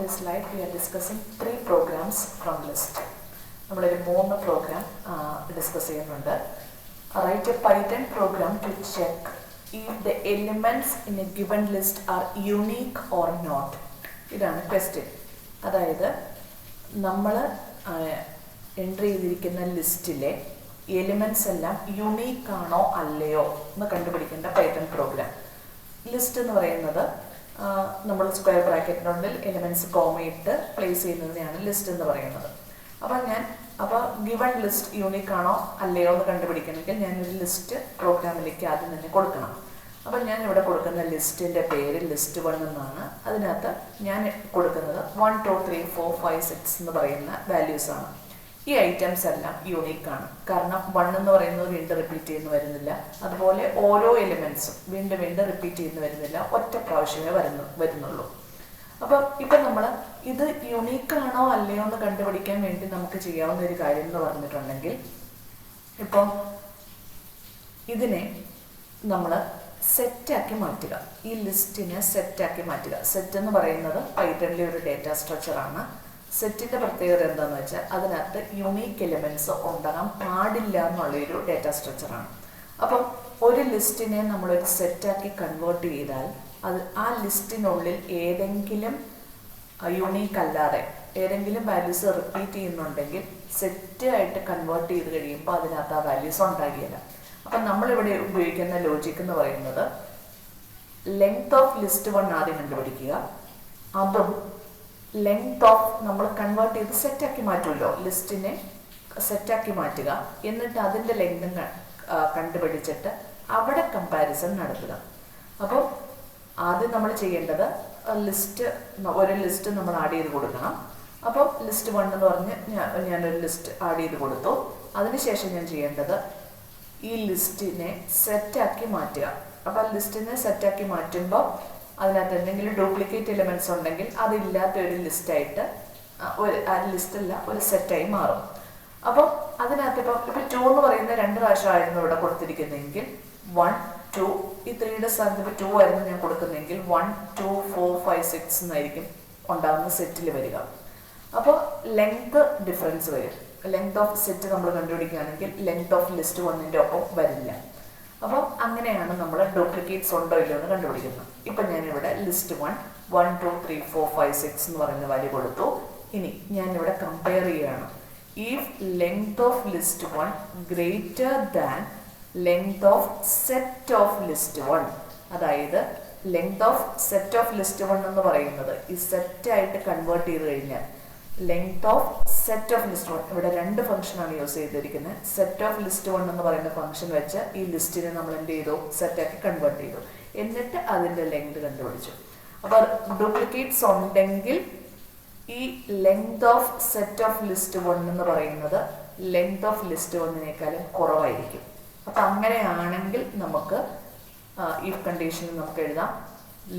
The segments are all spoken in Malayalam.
this slide we are discussing 3 programs from list. നമ്മളൊരു 3 program ഡിസ്കസ് ചെയ്യുന്നുണ്ട്. Write a Python program to check if the elements in a given list are unique or not. ഇതാണ് ക്വസ്റ്റ്യൻ. അതായത് നമ്മൾ എൻട്രി ചെയ്തിരിക്കുന്ന ലിസ്റ്റിലെ എലിമെൻറ്റ്സ് എല്ലാം യുണീക്ക് ആണോ അല്ലയോ എന്ന് കണ്ടുപിടിക്കേണ്ട പൈത്തൺ പ്രോഗ്രാം. ലിസ്റ്റ് എന്ന് പറയുന്നത് നമ്മൾ സ്ക്വയർ ബ്രാക്കറ്റിനുള്ളിൽ എലിമെൻറ്റ്സ് കോമയിട്ട് പ്ലേസ് ചെയ്യുന്നതിനെയാണ് ലിസ്റ്റ് എന്ന് പറയുന്നത്. അപ്പോൾ ഗിവൺ ലിസ്റ്റ് യൂണിക് ആണോ അല്ലയോ എന്ന് കണ്ടുപിടിക്കണമെങ്കിൽ ഞാനൊരു ലിസ്റ്റ് പ്രോഗ്രാമിലേക്ക് ആദ്യം തന്നെ കൊടുക്കണം. അപ്പം ഞാൻ ഇവിടെ കൊടുക്കുന്ന ലിസ്റ്റിൻ്റെ പേര് ലിസ്റ്റ് 1 എന്നാണ്. അതിനകത്ത് ഞാൻ കൊടുക്കുന്നത് 1 2 3 4 5 6 എന്ന് പറയുന്ന വാല്യൂസാണ്. ഈ ഐറ്റംസ് എല്ലാം യൂണീക്കാണ്. കാരണം 1 എന്ന് പറയുന്നത് വീണ്ടും റിപ്പീറ്റ് ചെയ്യുന്നു വരുന്നില്ല. അതുപോലെ ഓരോ എലിമെൻറ്റ്സും വീണ്ടും റിപ്പീറ്റ് ചെയ്യുന്നു വരുന്നില്ല. ഒറ്റ പ്രാവശ്യമേ വരുന്നുള്ളൂ. അപ്പം ഇപ്പം നമ്മൾ ഇത് യുണീക്കാണോ അല്ലയോ എന്ന് കണ്ടുപിടിക്കാൻ വേണ്ടി നമുക്ക് ചെയ്യാവുന്ന ഒരു കാര്യം എന്ന് പറഞ്ഞിട്ടുണ്ടെങ്കിൽ, ഇപ്പം ഇതിനെ നമ്മൾ സെറ്റാക്കി മാറ്റുക. ഈ ലിസ്റ്റിനെ സെറ്റാക്കി മാറ്റുക. സെറ്റ് എന്ന് പറയുന്നത് പൈത്തണിലെ ഒരു ഡേറ്റ സ്ട്രക്ചറാണ്. സെറ്റിൻ്റെ പ്രത്യേകത എന്താണെന്ന് വെച്ചാൽ അതിനകത്ത് യുണീക്ക് എലിമെൻറ്റ്സ് ഉണ്ടാകാൻ പാടില്ല എന്നുള്ളൊരു ഡേറ്റ സ്ട്രക്ചറാണ്. അപ്പം ഒരു ലിസ്റ്റിനെ നമ്മളൊരു സെറ്റാക്കി കൺവേർട്ട് ചെയ്താൽ ആ ലിസ്റ്റിനുള്ളിൽ ഏതെങ്കിലും യുണീക്ക് അല്ലാതെ ഏതെങ്കിലും വാല്യൂസ് റിപ്പീറ്റ് ചെയ്യുന്നുണ്ടെങ്കിൽ സെറ്റായിട്ട് കൺവേർട്ട് ചെയ്ത് കഴിയുമ്പോൾ അതിനകത്ത് ആ വാല്യൂസ് ഉണ്ടാകില്ല. അപ്പം നമ്മളിവിടെ ഉപയോഗിക്കുന്ന ലോജിക് എന്ന് പറയുന്നത് ലെങ്ത് ഓഫ് ലിസ്റ്റ് 1 ആദ്യം കണ്ടുപിടിക്കുക. അതും ലെങ്ത് ഓഫ് നമ്മൾ കൺവേർട്ട് ചെയ്ത് സെറ്റാക്കി മാറ്റുമല്ലോ, ലിസ്റ്റിനെ സെറ്റാക്കി മാറ്റുക. എന്നിട്ട് അതിൻ്റെ ലെങ്തും കണ്ടുപിടിച്ചിട്ട് അവിടെ കമ്പാരിസൺ നടത്തുക. അപ്പോൾ ആദ്യം നമ്മൾ ചെയ്യേണ്ടത് ഒരു ലിസ്റ്റ് നമ്മൾ ആഡ് ചെയ്ത് കൊടുക്കണം. അപ്പോൾ ലിസ്റ്റ് 1 എന്ന് പറഞ്ഞ് ഞാനൊരു ലിസ്റ്റ് ആഡ് ചെയ്ത് കൊടുത്തു. അതിനുശേഷം ഞാൻ ചെയ്യേണ്ടത് ഈ ലിസ്റ്റിനെ സെറ്റാക്കി മാറ്റുക. അപ്പോൾ ലിസ്റ്റിനെ സെറ്റാക്കി മാറ്റുമ്പോൾ അതിനകത്ത് എന്തെങ്കിലും ഡ്യൂപ്ലിക്കേറ്റ് എലിമെൻറ്റ്സ് ഉണ്ടെങ്കിൽ അതില്ലാത്ത ഒരു ലിസ്റ്റായിട്ട് ആ ലിസ്റ്റല്ല ഒരു സെറ്റായി മാറും. അപ്പോൾ അതിനകത്ത് ഇപ്പം 2 എന്ന് പറയുന്ന 2 പ്രാവശ്യമായിരുന്നു ഇവിടെ കൊടുത്തിരിക്കുന്നതെങ്കിൽ 1 2 ഈ 3യുടെ സ്ഥാനത്ത് ഇപ്പോൾ 2 ആയിരുന്നു ഞാൻ കൊടുക്കുന്നതെങ്കിൽ 1 2 4 5 6 എന്നായിരിക്കും ഉണ്ടാകുന്ന സെറ്റിൽ വരിക. അപ്പോൾ ലെങ്ത് ഡിഫറൻസ് വരും. ലെങ്ത് ഓഫ് സെറ്റ് നമ്മൾ കണ്ടുപിടിക്കുകയാണെങ്കിൽ ലെങ്ത് ഓഫ് ലിസ്റ്റ് 1ൻ്റെ ഒപ്പം വരില്ല. അപ്പം അങ്ങനെയാണ് നമ്മൾ ഡ്യൂപ്ലിക്കേറ്റ്സ് ഉണ്ടോ ഇല്ലയോ എന്ന് കണ്ടുപിടിക്കുന്നത്. ഇപ്പം ഞാനിവിടെ ലിസ്റ്റ് 1 1 2 3 4 5 6 എന്ന് പറയുന്ന വാല്യൂ കൊടുത്തു. ഇനി ഞാനിവിടെ കമ്പയർ ചെയ്യുകയാണ്. If length of list 1 greater than length of set of list 1, അതായത് length of set of list 1 എന്ന് പറയുന്നത് ഈ സെറ്റായിട്ട് കൺവേർട്ട് ചെയ്ത് കഴിഞ്ഞാൽ length of set of list 1, ഇവിടെ 2 ഫംഗ്ഷനാണ് യൂസ് ചെയ്തിരിക്കുന്നത്. സെറ്റ് ഓഫ് ലിസ്റ്റ് 1 എന്ന് പറയുന്ന ഫംഗ്ഷൻ വെച്ച് ഈ ലിസ്റ്റിനെ നമ്മൾ എന്ത് ചെയ്തു, സെറ്റാക്കി കൺവേർട്ട് ചെയ്തു. എന്നിട്ട് അതിൻ്റെ ലെങ്ത് കണ്ടുപിടിച്ചു. അപ്പോൾ ഡ്യൂപ്ലിക്കേറ്റ്സ് ഉണ്ടെങ്കിൽ ഈ length of set of list 1 എന്ന് പറയുന്നത് ലെങ്ത് ഓഫ് ലിസ്റ്റ് 1-നേക്കാളും കുറവായിരിക്കും. അപ്പം അങ്ങനെയാണെങ്കിൽ നമുക്ക് ഈ കണ്ടീഷനിൽ നമുക്ക് എഴുതാം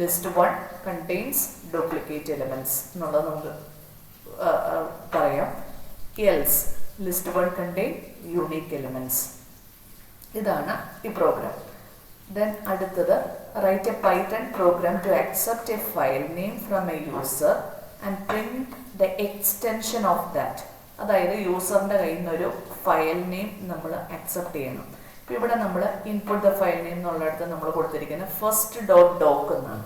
ലിസ്റ്റ് 1 കണ്ടെയ്ൻസ് ഡ്യൂപ്ലിക്കേറ്റ് എലിമെൻറ്റ്സ് എന്നുള്ളത് നമുക്ക് പറയാം. Else list 1 contain unique elements. ഇതാണ് ഈ പ്രോഗ്രാം. ദെൻ അടുത്തത് write a Python program to accept a file name from a user and print the extension of that. അതായത് യൂസറിൻ്റെ കയ്യിൽ നിന്നൊരു ഫയൽ നെയിം നമ്മൾ അക്സെപ്റ്റ് ചെയ്യണം. ഇപ്പോൾ ഇവിടെ നമ്മൾ ഇൻപുട്ട് ദ ഫയൽ നെയിം എന്നുള്ളിടത്ത് നമ്മൾ കൊടുത്തിരിക്കുന്നത് first.doc എന്നാണ്.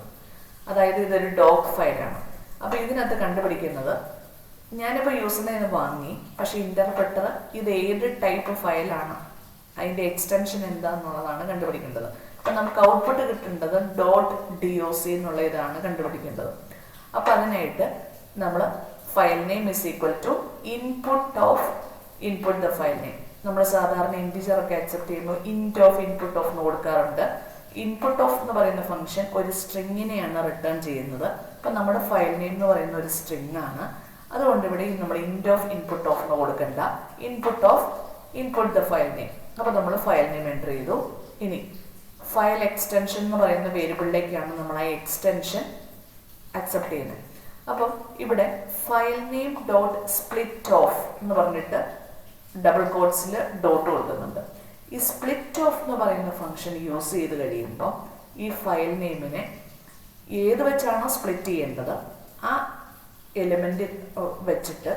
അതായത് ഇതൊരു ഡോക്ക് ഫയലാണ്. അപ്പോൾ ഇതിനകത്ത് കണ്ടുപിടിക്കുന്നത് ഞാനിപ്പോൾ യൂസറിനെ നിന്ന് വാങ്ങി, പക്ഷേ ഇൻ്റർപ്രെറ്റർ ഇത് ഏത് ടൈപ്പ് ഫയലാണ്, അതിൻ്റെ എക്സ്റ്റൻഷൻ എന്താണെന്നുള്ളതാണ് കണ്ടുപിടിക്കേണ്ടത്. അപ്പം നമുക്ക് ഔട്ട്പുട്ട് കിട്ടേണ്ടത് .doc എന്നുള്ള ഇതാണ് കണ്ടുപിടിക്കേണ്ടത്. അപ്പം അതിനായിട്ട് നമ്മൾ file name is equal to input the file name. നമ്മൾ സാധാരണ ഇൻറ്റിജറൊക്കെ അക്സെപ്റ്റ് ചെയ്യുമ്പോൾ ഇൻപുട്ട് ഓഫ് എന്ന് കൊടുക്കാറുണ്ട്. ഇൻപുട്ട് ഓഫ് എന്ന് പറയുന്ന ഫംഗ്ഷൻ ഒരു സ്ട്രിങ്ങിനെയാണ് റിട്ടേൺ ചെയ്യുന്നത്. അപ്പം നമ്മുടെ ഫയൽ നെയിം എന്ന് പറയുന്ന ഒരു സ്ട്രിങ് ആണ്. അതുകൊണ്ട് ഇവിടെ നമ്മൾ ഇൻപുട്ട് ഓഫ് എന്ന് കൊടുക്കണ്ട, ഇൻപുട്ട് ദ ഫയൽ നെയിം. അപ്പോൾ നമ്മൾ ഫയൽ നെയിം എൻ്റർ ചെയ്തു. ഇനി ഫയൽ എക്സ്റ്റൻഷൻ എന്ന് പറയുന്ന വേരിയബിളിലേക്കാണ് നമ്മൾ ആ എക്സ്റ്റൻഷൻ അക്സെപ്റ്റ് ചെയ്യുന്നത്. അപ്പം ഇവിടെ file name dot split of എന്ന് പറഞ്ഞിട്ട് ഡബിൾ കോട്ട്സിൽ ഡോട്ട് കൊടുക്കുന്നുണ്ട്. ഈ സ്പ്ലിറ്റ് ഓഫ് എന്ന് പറയുന്ന ഫംഗ്ഷൻ യൂസ് ചെയ്ത് കഴിയുമ്പോൾ ഈ ഫയൽ നെയിമിനെ ഏത് വെച്ചാണോ സ്പ്ലിറ്റ് ചെയ്യേണ്ടത് ആ എലിമെൻ്റ് വെച്ചിട്ട്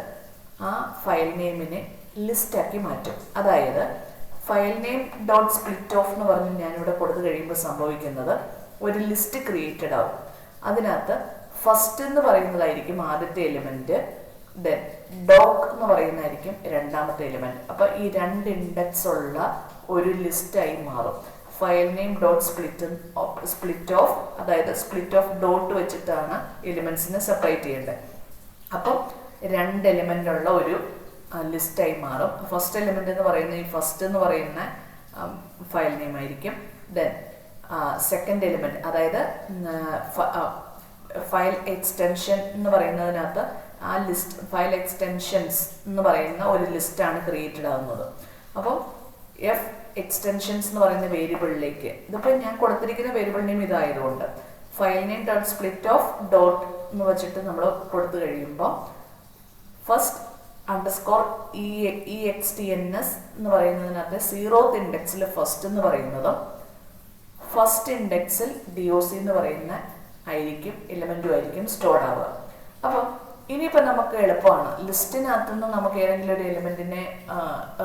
ആ ഫയൽ നെയിമിനെ ലിസ്റ്റാക്കി മാറ്റും. അതായത് file name dot split of എന്ന് പറഞ്ഞ് ഞാനിവിടെ കൊടുത്തു കഴിയുമ്പോൾ സംഭവിക്കുന്നത് ഒരു ലിസ്റ്റ് ക്രിയേറ്റഡ് ആവും. അതിനകത്ത് ഫസ്റ്റ് എന്ന് പറയുന്നതായിരിക്കും ആദ്യത്തെ എലിമെൻറ്റ്, ദെൻ ഡോഗ് എന്ന് പറയുന്നതായിരിക്കും രണ്ടാമത്തെ എലിമെൻറ്റ്. അപ്പോൾ ഈ രണ്ട് ഇൻഡെക്സ് ഉള്ള ഒരു ലിസ്റ്റായി മാറും. File name dot split of, അതായത് സ്പ്ലിറ്റ് ഓഫ് ഡോട്ട് വെച്ചിട്ടാണ് എലിമെൻസിനെ സെപ്പറേറ്റ് ചെയ്യേണ്ടത്. അപ്പം രണ്ട് എലിമെൻ്റ് ഉള്ള ഒരു ലിസ്റ്റായി മാറും. ഫസ്റ്റ് എലിമെൻ്റ് എന്ന് പറയുന്ന ഈ ഫസ്റ്റ് എന്ന് പറയുന്ന ഫയൽ നെയിം ആയിരിക്കും. ദെൻ സെക്കൻഡ് എലിമെൻറ്റ്, അതായത് ഫയൽ എക്സ്റ്റൻഷൻ എന്ന് പറയുന്നതിനകത്ത് ആ ലിസ്റ്റ് ഫയൽ എക്സ്റ്റൻഷൻസ് എന്ന് പറയുന്ന ഒരു ലിസ്റ്റാണ് ക്രിയേറ്റഡ് ആകുന്നത്. അപ്പം എഫ് എക്സ്റ്റൻഷൻസ് എന്ന് പറയുന്ന വേരിയബിളിലേക്ക്, ഇതിപ്പോൾ ഞാൻ കൊടുത്തിരിക്കുന്ന വേരിയബിൾ നെയിം ഇതായതുകൊണ്ട് file name dot split of dot എന്ന് വെച്ചിട്ട് നമ്മൾ കൊടുത്തു കഴിയുമ്പോൾ ഫസ്റ്റ് അണ്ടർസ്കോർ EXTNS എന്ന് പറയുന്നതിനകത്ത് 0th ഇൻഡെക്സിൽ ഫസ്റ്റ് എന്ന് പറയുന്നതും ഫസ്റ്റ് ഇൻഡെക്സിൽ DOC എന്ന് പറയുന്ന ആയിരിക്കും എലിമെൻറ്റും ആയിരിക്കും സ്റ്റോർഡ് ആവുക. അപ്പം ഇനിയിപ്പോൾ നമുക്ക് എളുപ്പമാണ്, ലിസ്റ്റിനകത്തു നിന്ന് നമുക്ക് ഏതെങ്കിലും ഒരു എലിമെൻറ്റിനെ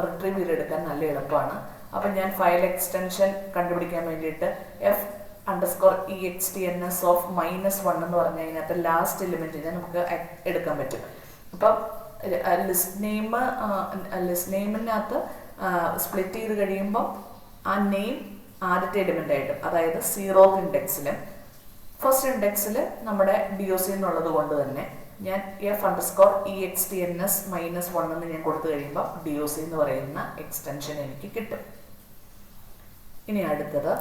റിട്രീവ് ചെയ്തെടുക്കാൻ നല്ല എളുപ്പമാണ്. അപ്പം ഞാൻ ഫയൽ എക്സ്റ്റൻഷൻ കണ്ടുപിടിക്കാൻ വേണ്ടിയിട്ട് F_EXTNS ഓഫ് -1 എന്ന് പറഞ്ഞാൽ അതിനകത്ത് ലാസ്റ്റ് എലിമെൻറ്റിനെ നമുക്ക് എടുക്കാൻ പറ്റും. അപ്പം ലിസ്റ്റ് നെയിമിനകത്ത് സ്പ്ലിറ്റ് ചെയ്ത് കഴിയുമ്പോൾ ആ നെയിം ആദ്യത്തെ എലിമെൻ്റ് ആയിട്ടും, അതായത് 0th ഇൻഡെക്സിലും ഫസ്റ്റ് ഇൻഡെക്സിൽ നമ്മുടെ DOC എന്നുള്ളത് കൊണ്ട് തന്നെ ഞാൻ F_EXTNS -1 എന്ന് ഞാൻ കൊടുത്തു കഴിയുമ്പോൾ DOC എന്ന് പറയുന്ന എക്സ്റ്റൻഷൻ എനിക്ക് കിട്ടും. ഇനി അടുത്തത്,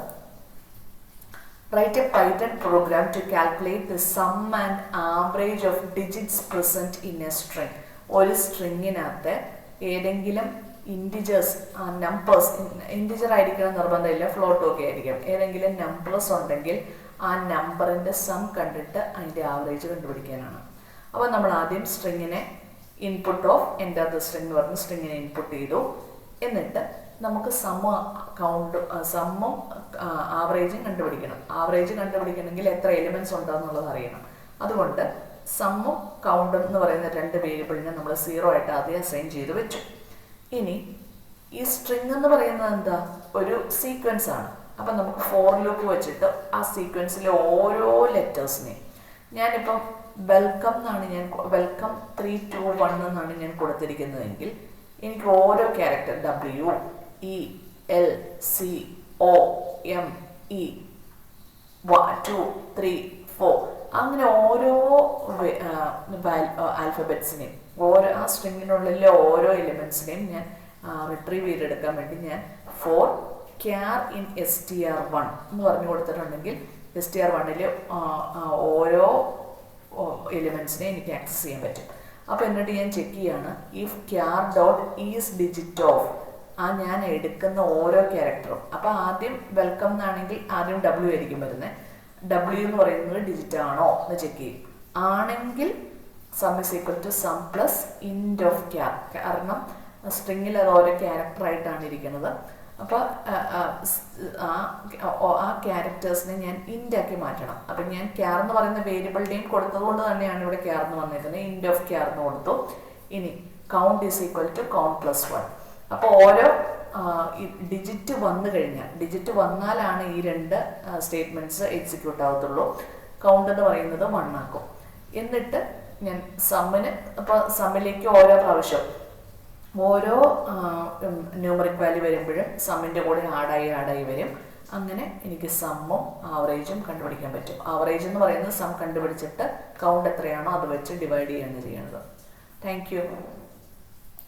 write a Python program to calculate the sum and average of digits present in a string. ഒരു സ്ട്രിങ്ങിനകത്ത് ഏതെങ്കിലും ഇൻറ്റിജേഴ്സ് നമ്പേഴ്സ്, ഇൻറ്റിജർ ആയിരിക്കണം നിർബന്ധമില്ല, ഫ്ലോട്ടും ഒക്കെ ആയിരിക്കും, ഏതെങ്കിലും നമ്പേഴ്സ് ഉണ്ടെങ്കിൽ ആ നമ്പറിൻ്റെ സം കണ്ടിട്ട് അതിൻ്റെ ആവറേജ് കണ്ടുപിടിക്കാനാണ്. അപ്പോൾ നമ്മൾ ആദ്യം സ്ട്രിങ്ങിനെ input of enter the string എന്ന് പറഞ്ഞ് സ്ട്രിങ്ങിനെ ഇൻപുട്ട് ചെയ്തു. എന്നിട്ട് നമുക്ക് സമ്മും ആവറേജും കണ്ടുപിടിക്കണം. ആവറേജ് കണ്ടുപിടിക്കണമെങ്കിൽ എത്ര എലിമെൻറ്റ്സ് ഉണ്ടെന്നുള്ളത് അറിയണം. അതുകൊണ്ട് സമ്മും കൗണ്ടും എന്ന് പറയുന്ന രണ്ട് വേരിയബിളിനെ നമ്മൾ 0 ആയിട്ട് ആദ്യം അസൈൻ ചെയ്ത് വെച്ചു. ഇനി ഈ സ്ട്രിങ് എന്ന് പറയുന്നത് എന്താ, ഒരു സീക്വൻസ് ആണ്. അപ്പം നമുക്ക് ഫോർ ലൂപ്പ് വെച്ചിട്ട് ആ സീക്വൻസിലെ ഓരോ ലെറ്റേഴ്സിനെയും, ഞാനിപ്പം വെൽക്കം 3, 2, 1 എന്നാണ് ഞാൻ കൊടുത്തിരിക്കുന്നതെങ്കിൽ എനിക്ക് ഓരോ ക്യാരക്ടർ WELCOME 1, 2, 3, 4 അങ്ങനെ ഓരോ ആൽഫബറ്റ്സിനെയും ആ സ്ട്രിങ്ങിനുള്ളിലെ ഓരോ എലിമെൻറ്റ്സിനെയും ഞാൻ റിട്രീവ് ചെയ്തെടുക്കാൻ വേണ്ടി ഞാൻ for char in str1 എന്ന് പറഞ്ഞു കൊടുത്തിട്ടുണ്ടെങ്കിൽ str1 ഓരോ എലിമെൻറ്റ്സിനെ എനിക്ക് ആക്സസ് ചെയ്യാൻ പറ്റും. അപ്പോൾ എന്നിട്ട് ഞാൻ ചെക്ക് ചെയ്യാണ് if char dot is digit of ആ ഞാൻ എടുക്കുന്ന ഓരോ ക്യാരക്ടറും. അപ്പോൾ ആദ്യം വെൽക്കം എന്നാണെങ്കിൽ ആദ്യം W ആയിരിക്കും വരുന്നത്. W എന്ന് പറയുന്നത് ഡിജിറ്റ് ആണോ എന്ന് ചെക്ക് ചെയ്യും. ആണെങ്കിൽ sum is equal to sum plus int of char, കാരണം സ്ട്രിങ്ങിൽ അത് ഓരോ ക്യാരക്ടറായിട്ടാണ് ഇരിക്കുന്നത്. അപ്പോൾ ആ ക്യാരക്ടേഴ്സിനെ ഞാൻ ഇൻറ്റാക്കി മാറ്റണം. അപ്പം ഞാൻ ക്യാർ എന്ന് പറയുന്ന വേരിയബിൾ നെയിം കൊടുത്തത് കൊണ്ട് തന്നെയാണ് ഇവിടെ ക്യാർ എന്ന് വന്നിരിക്കുന്നത്. ഇൻറ്റ് ഓഫ് ക്യാർ എന്ന് കൊടുത്തു. ഇനി count is equal to count plus 1. അപ്പോൾ ഓരോ ഡിജിറ്റ് വന്നാലാണ് ഈ രണ്ട് സ്റ്റേറ്റ്മെൻറ്റ്സ് എക്സിക്യൂട്ട് ആവത്തുള്ളൂ. കൗണ്ട് എന്ന് പറയുന്നത് 1 ആക്കും. എന്നിട്ട് ഞാൻ സമ്മിലേക്ക് ഓരോ പ്രാവശ്യം ഓരോ ന്യൂമറിക് വാല്യൂ വരുമ്പോഴും സമ്മിൻ്റെ കൂടെ ആഡായി വരും. അങ്ങനെ എനിക്ക് സമ്മും ആവറേജും കണ്ടുപിടിക്കാൻ പറ്റും. ആവറേജ് എന്ന് പറയുന്നത് സം കണ്ടുപിടിച്ചിട്ട് കൗണ്ട് എത്രയാണോ അത് വെച്ച് ഡിവൈഡ് ചെയ്യാണ് ചെയ്യുന്നത്. Thank you.